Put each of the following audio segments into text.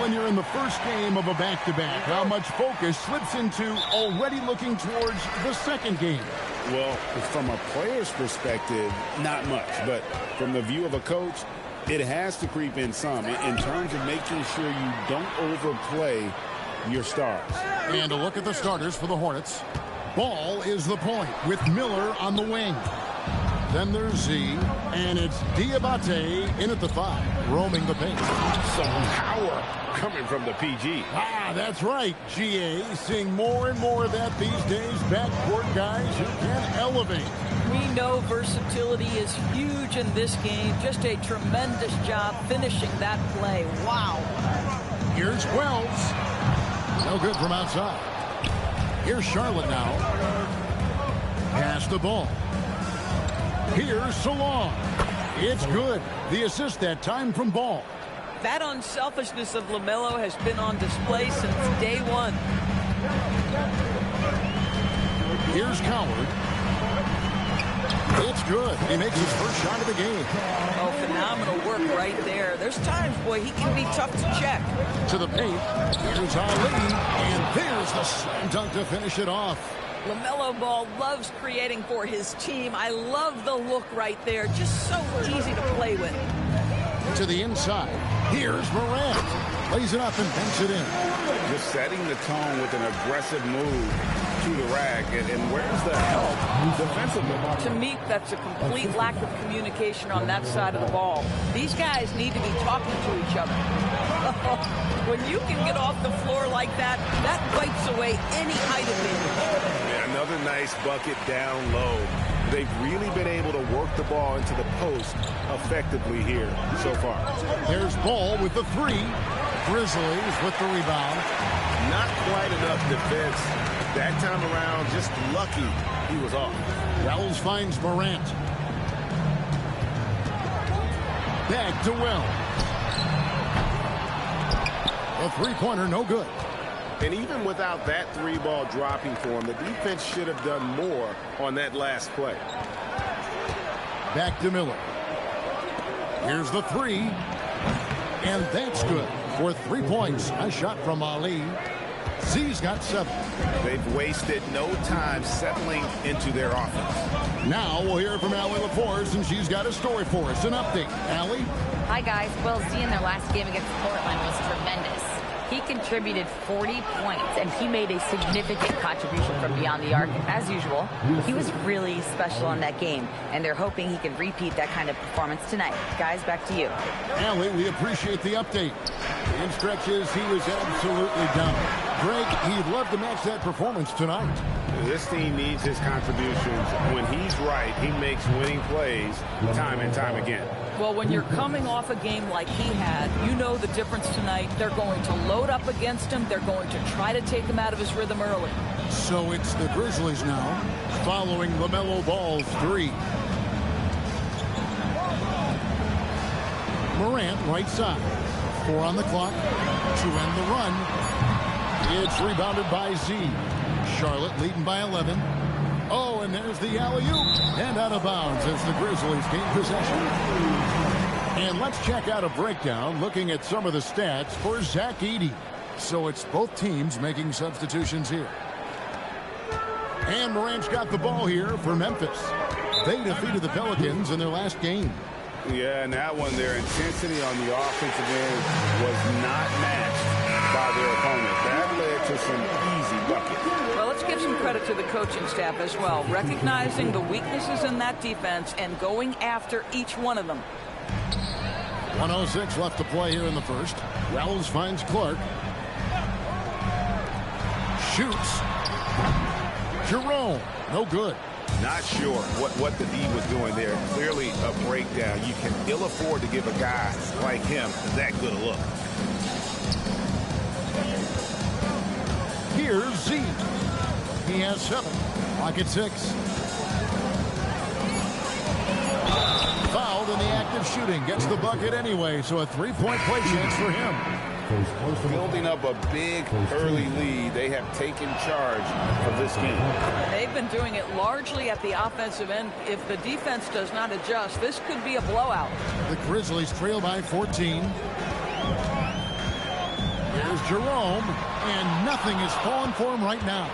when you're in the first game of a back-to-back, how much focus slips into already looking towards the second game? Well, from a player's perspective, not much. But from the view of a coach, it has to creep in some in terms of making sure you don't overplay your stars. And a look at the starters for the Hornets. Ball is the point with Miller on the wing. Then there's Z, and it's Diabate in at the 5, roaming the paint. Some power coming from the PG. That's right, GA. Seeing more and more of that these days. Backcourt guys who can elevate. We know versatility is huge in this game. Just a tremendous job finishing that play. Wow. Here's Wells. No good from outside. Here's Charlotte now. Pass the ball. Here's Salon. It's good. The assist that time from Ball. That unselfishness of LaMelo has been on display since day one. Here's Coward. It's good. He makes his first shot of the game. Oh, phenomenal work right there. There's times, boy, he can be tough to check. To the paint. Here's Ali. And there's the slam dunk to finish it off. LaMelo Ball loves creating for his team. I love the look right there. Just so easy to play with. To the inside. Here's Morant. Lays it up and banks it in. Just setting the tone with an aggressive move to the rack. And where's the help defensively? To me, that's a complete lack of communication on that side of the ball. These guys need to be talking to each other. When you can get off the floor like that, that wipes away any height advantage. Another nice bucket down low. They've really been able to work the ball into the post effectively here so far. There's Ball with the 3. Grizzlies with the rebound. Not quite enough defense that time around. Just lucky he was off. Wells finds Morant. Back to Wells. A three-pointer, no good. And even without that 3-ball dropping for him, the defense should have done more on that last play. Back to Miller. Here's the 3. And that's good for 3 points. A shot from Ali. Z's got 7. They've wasted no time settling into their offense. Now we'll hear from Allie LaForce, and she's got a story for us. An update. Allie? Hi, guys. Well, Z in their last game against Portland was tremendous. He contributed 40 points, and he made a significant contribution from beyond the arc. As usual, he was really special in that game, and they're hoping he can repeat that kind of performance tonight. Guys, back to you. Allie, we appreciate the update. In stretches, he was absolutely down. Greg, he'd love to match that performance tonight. This team needs his contributions. When he's right, he makes winning plays time and time again. Well, when you're coming off a game like he had, you know the difference tonight. They're going to load up against him. They're going to try to take him out of his rhythm early. So it's the Grizzlies now, following LaMelo Ball's 3. Morant, right side. 4 on the clock to end the run. It's rebounded by Z. Charlotte leading by 11. Oh, and there's the alley-oop. And out of bounds as the Grizzlies gain possession. And let's check out a breakdown looking at some of the stats for Zach Edey. So it's both teams making substitutions here. And Morant's got the ball here for Memphis. They defeated the Pelicans in their last game. Yeah, and that one, their intensity on the offensive end was not matched by their opponent. That led to some easy buckets. Well, let's give some credit to the coaching staff as well, recognizing the weaknesses in that defense and going after each one of them. 1:06 left to play here in the first. Wells finds Clark. Shoots. Jerome, no good. Not sure what the D was doing there. Clearly a breakdown. You can ill afford to give a guy like him that good a look. Here's Z. He has 7. Rocket 6. Fouled in the act of shooting. Gets the bucket anyway, so a 3-point play chance for him. Building up a big early lead. They have taken charge of this game. They've been doing it largely at the offensive end. If the defense does not adjust, this could be a blowout. The Grizzlies trail by 14. Jerome, and nothing is falling for him right now.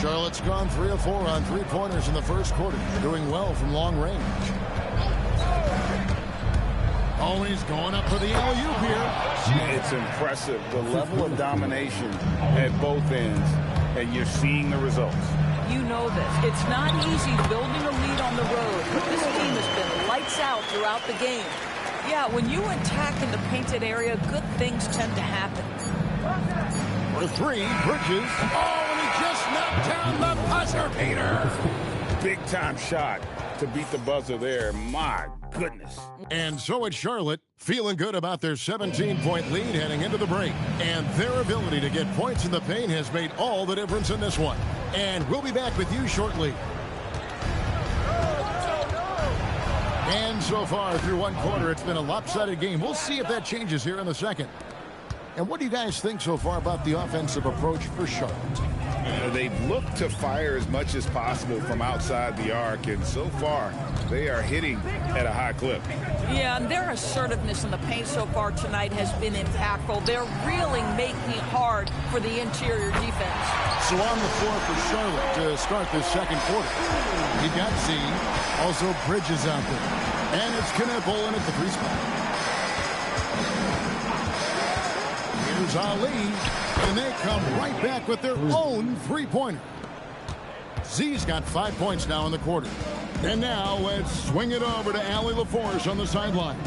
Charlotte's gone 3 of 4 on three-pointers in the first quarter, doing well from long range. Oh, he's going up for the alley-oop here. It's impressive, the level of domination at both ends, and you're seeing the results. You know this. It's not easy building a lead on the road, but this team has been lights out throughout the game. Yeah, when you attack in the painted area, good things tend to happen. For 3, Bridges. Oh, and he just knocked down the buzzer beater. Big-time shot to beat the buzzer there. My goodness. And so it's Charlotte, feeling good about their 17-point lead heading into the break. And their ability to get points in the paint has made all the difference in this one. And we'll be back with you shortly. And so far through one quarter, it's been a lopsided game. We'll see if that changes here in the second. And what do you guys think so far about the offensive approach for Charlotte? They've looked to fire as much as possible from outside the arc, and so far they are hitting at a high clip. Yeah, and their assertiveness in the paint so far tonight has been impactful. They're really making it hard for the interior defense. So on the floor for Charlotte to start this second quarter, you got Z, also Bridges out there, and it's Knueppel in at the free spot. Here's Ali, and they come right back with their own three-pointer. Z's got 5 points now in the quarter. And now let's swing it over to Allie LaForce on the sideline.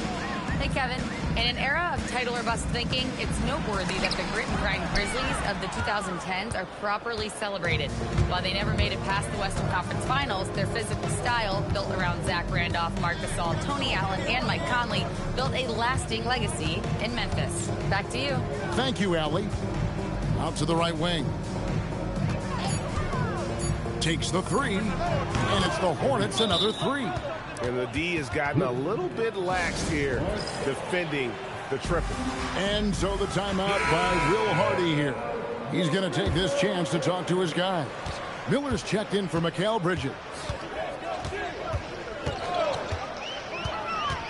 Hey, Kevin. In an era of title or bust thinking, it's noteworthy that the grit and grind Grizzlies of the 2010s are properly celebrated. While they never made it past the Western Conference Finals, their physical style, built around Zach Randolph, Marc Gasol, Tony Allen, and Mike Conley, built a lasting legacy in Memphis. Back to you. Thank you, Allie. Out to the right wing. Takes the 3, and it's the Hornets another 3. And the D has gotten a little bit lax here defending the triple. And so the timeout by Will Hardy here. He's going to take this chance to talk to his guys. Miller's checked in for Mikal Bridges.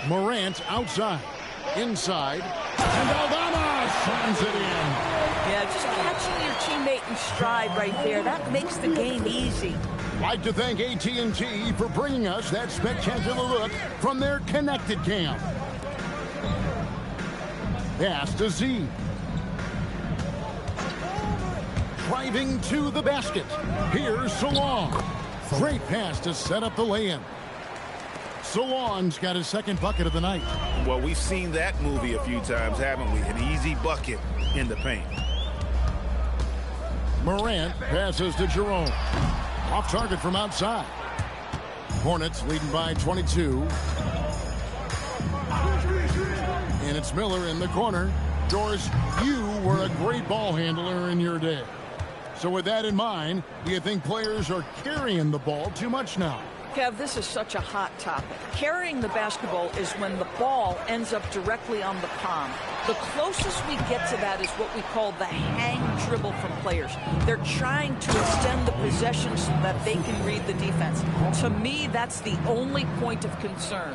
Morant outside. Inside. And Aldama slams it in. Yeah, just catching your teammate in stride right there. That makes the game easy. Like to thank AT&T for bringing us that spectacular look from their connected cam. Pass to Z. Driving to the basket. Here's Salon. Great pass to set up the lay-in. Salon's got his second bucket of the night. Well, we've seen that movie a few times, haven't we? An easy bucket in the paint. Morant passes to Jerome. Off target from outside. Hornets leading by 22. And it's Miller in the corner. Doris, you were a great ball handler in your day. So with that in mind, do you think players are carrying the ball too much now? Kev, this is such a hot topic. Carrying the basketball is when the ball ends up directly on the palm. The closest we get to that is what we call the hang dribble from players. They're trying to extend the possession so that they can read the defense. To me, that's the only point of concern.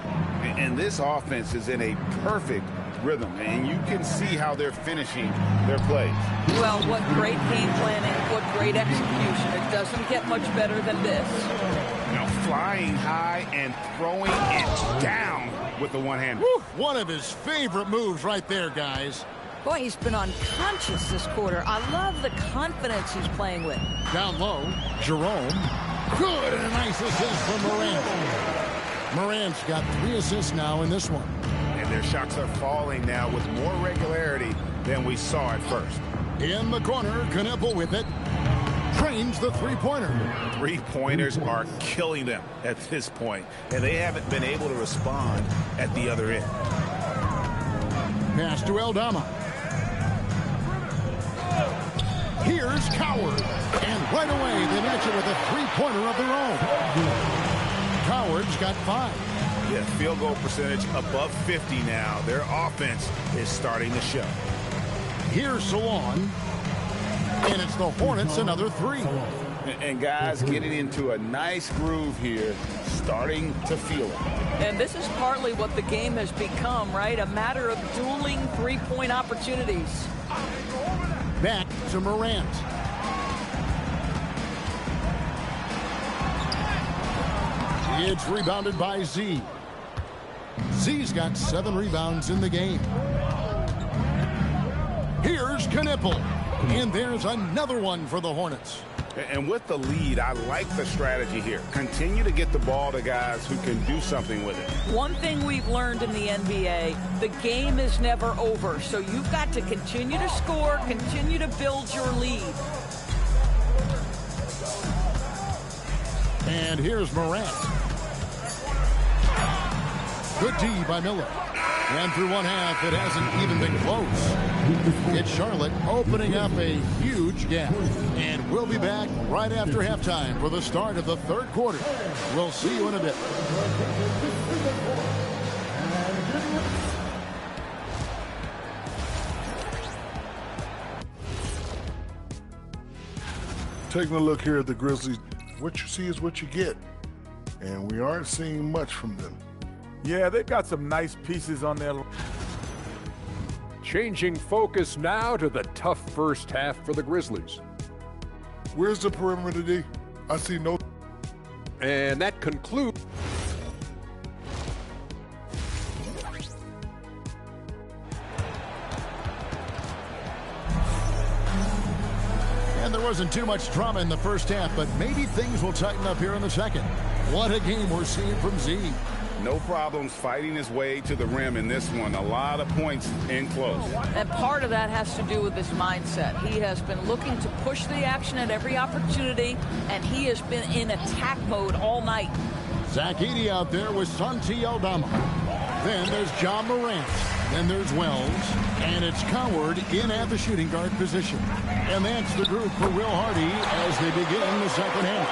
And this offense is in a perfect rhythm, and you can see how they're finishing their plays. Well, what great game planning, what great execution. It doesn't get much better than this. Now flying high and throwing it down with the one-hander. One of his favorite moves right there, guys. Boy, he's been unconscious this quarter. I love the confidence he's playing with. Down low, Jerome. Good, and a nice assist from Morant. Morant's got 3 assists now in this one. And their shots are falling now with more regularity than we saw at first. In the corner, Knueppel with it. Trains the three-pointer. Three-pointers are killing them at this point, and they haven't been able to respond at the other end. Pass to Aldama. Here's Coward. And right away, they match it with a three-pointer of their own. Coward's got 5. Yeah, field goal percentage above 50 now. Their offense is starting to show. Here's Salon. And it's the Hornets another 3. And guys getting into a nice groove here, starting to feel it. And this is partly what the game has become, right? A matter of dueling three-point opportunities. Back to Morant. It's rebounded by Z. Z's got 7 rebounds in the game. Here's Knipple. And there's another one for the Hornets. And with the lead, I like the strategy here. Continue to get the ball to guys who can do something with it. One thing we've learned in the NBA, the game is never over. So you've got to continue to score, continue to build your lead. And here's Morant. Good D by Miller. And through one half, it hasn't even been close. It's Charlotte opening up a huge gap. And we'll be back right after halftime for the start of the third quarter. We'll see you in a bit. Taking a look here at the Grizzlies, what you see is what you get. And we aren't seeing much from them. Yeah, they've got some nice pieces on their... Changing focus now to the tough first half for the Grizzlies. Where's the perimeter D? I see no... And that concludes... And there wasn't too much drama in the first half, but maybe things will tighten up here in the second. What a game we're seeing from Z. No problems fighting his way to the rim in this one. A lot of points in close. And part of that has to do with his mindset. He has been looking to push the action at every opportunity, and he has been in attack mode all night. Zach Edey out there with Santi Aldama. Then there's John Morant. Then there's Wells. And it's Coward in at the shooting guard position. And that's the group for Will Hardy as they begin the second half.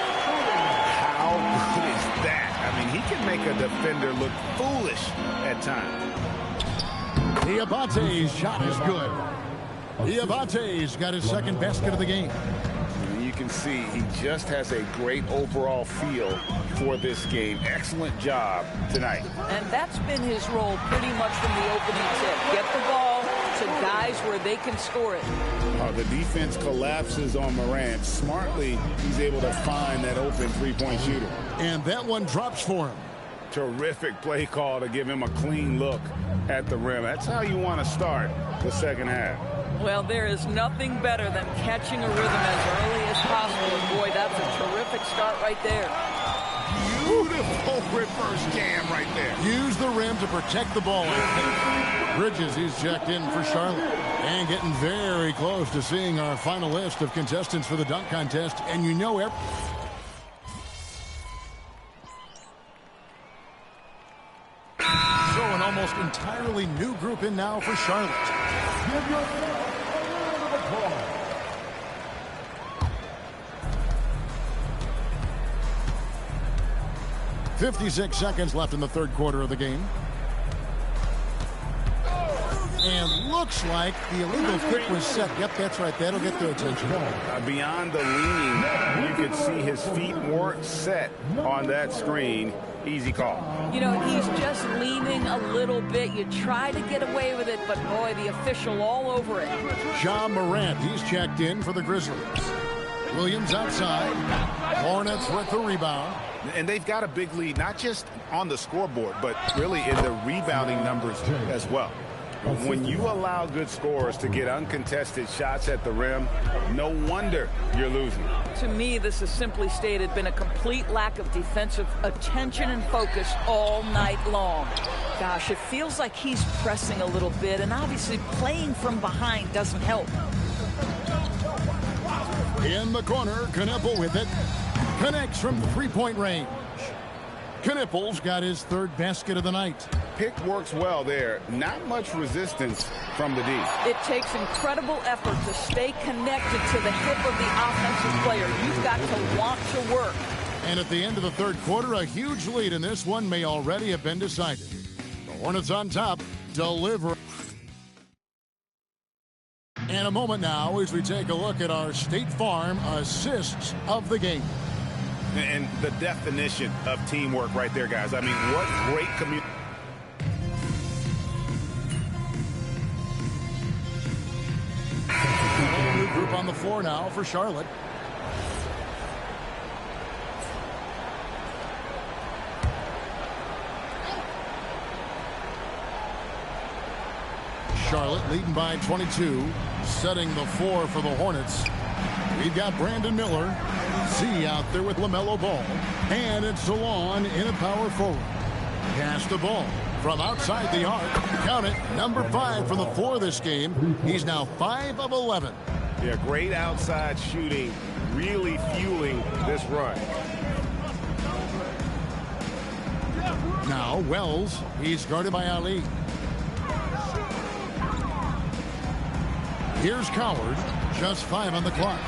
How good is that? I mean, he can make a defender look foolish at times. Diabate's shot is good. Diabate's got his second basket of the game. And you can see he just has a great overall feel for this game. Excellent job tonight. And that's been his role pretty much from the opening tip. Get the ball to guys where they can score it. The defense collapses on Morant. Smartly, he's able to find that open three-point shooter. And that one drops for him. Terrific play call to give him a clean look at the rim. That's how you want to start the second half. Well, there is nothing better than catching a rhythm as early as possible. And boy, that's a terrific start right there. Beautiful reverse jam right there. Use the rim to protect the ball. Bridges, he's checked in for Charlotte. And getting very close to seeing our final list of contestants for the dunk contest. And you know so an almost entirely new group in now for Charlotte. Give yourself a round of applause. .56 seconds left in the third quarter of the game. And looks like the illegal kick was set. Yep, that's right. That'll get their attention. Beyond the leaning, you could see his feet weren't set on that screen. Easy call. You know, he's just leaning a little bit. You try to get away with it, but boy, the official all over it. John Morant, he's checked in for the Grizzlies. Williams outside. Hornets with the rebound. And they've got a big lead, not just on the scoreboard, but really in the rebounding numbers as well. When you allow good scorers to get uncontested shots at the rim, no wonder you're losing. To me, this has simply stated been a complete lack of defensive attention and focus all night long. Gosh, it feels like he's pressing a little bit, and obviously playing from behind doesn't help. In the corner, Knipple with it. Connects from three-point range. Knipple's got his third basket of the night. Pick works well there. Not much resistance from the D. It takes incredible effort to stay connected to the hip of the offensive player. You've got to want to work. And at the end of the third quarter, a huge lead in this one may already have been decided. The Hornets on top, deliver. And a moment now as we take a look at our State Farm assists of the game. And the definition of teamwork right there, guys. I mean, what great community. New group on the floor now for Charlotte. Charlotte leading by 22, setting the floor for the Hornets. We've got Brandon Miller, Z out there with LaMelo Ball, and it's Zelon in a power forward. Pass the ball from outside the arc. Count it, number 5 from the floor this game. He's now 5 of 11. Yeah, great outside shooting, really fueling this run. Now Wells, he's guarded by Ali. Here's Coward, just 5 on the clock.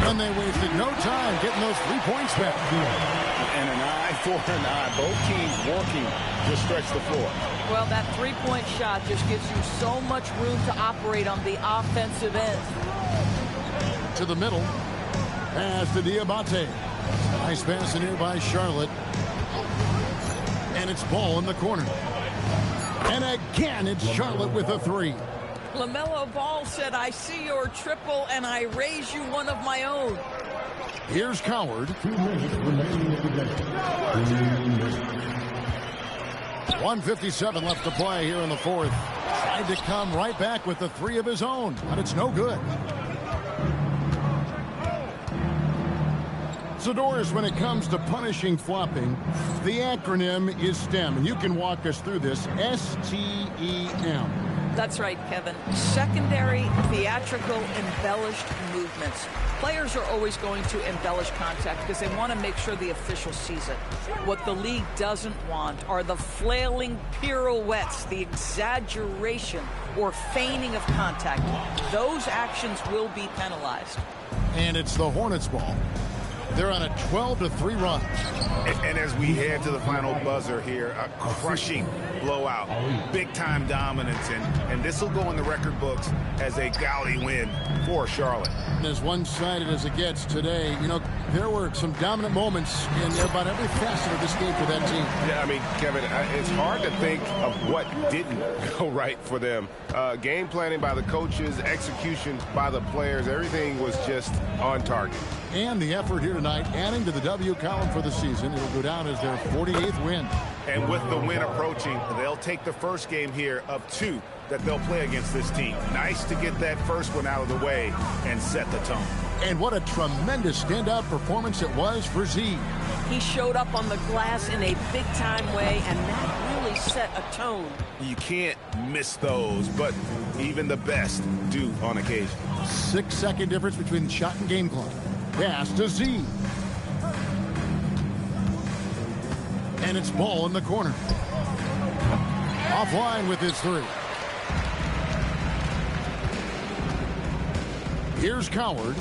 And they wasted no time getting those 3 points back. And an eye for an eye. Both teams working to stretch the floor. Well, that three-point shot just gives you so much room to operate on the offensive end. To the middle. Pass to Diabate. Nice pass in here by Charlotte. And it's Ball in the corner. And again, it's Charlotte with a 3. LaMelo Ball said, I see your triple and I raise you one of my own. Here's Coward. 1:57 left to play here in the fourth. Tried to come right back with the 3 of his own, but it's no good. So, Doris, when it comes to punishing flopping, the acronym is STEM, and you can walk us through this. STEM. That's right, Kevin. Secondary, theatrical, embellished movements. Players are always going to embellish contact because they want to make sure the official sees it. What the league doesn't want are the flailing pirouettes, the exaggeration or feigning of contact. Those actions will be penalized. And it's the Hornets ball. They're on a 12-3 run. And as we head to the final buzzer here, a crushing blowout, big-time dominance, and this will go in the record books as a gaudy win for Charlotte. And as one-sided as it gets today, you know, there were some dominant moments in about every facet of this game for that team. Yeah, I mean, Kevin, it's hard to think of what didn't go right for them. Game planning by the coaches, execution by the players, everything was just on target. And the effort here tonight, adding to the W column for the season. It'll go down as their 48th win. And with the win approaching, they'll take the first game here of 2 that they'll play against this team. Nice to get that first one out of the way and set the tone. And what a tremendous standout performance it was for Z. He showed up on the glass in a big-time way, and that really set a tone. You can't miss those, but even the best do on occasion. 6-second difference between the shot and game clock. Pass to Z. And it's Ball in the corner. Offline with his 3. Here's Coward.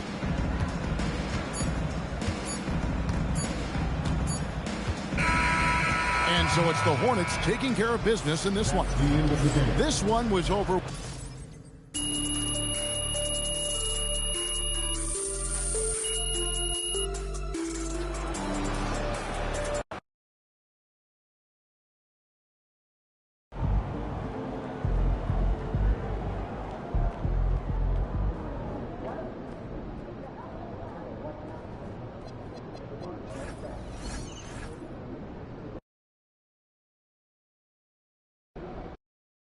And so it's the Hornets taking care of business in this one. This one was over.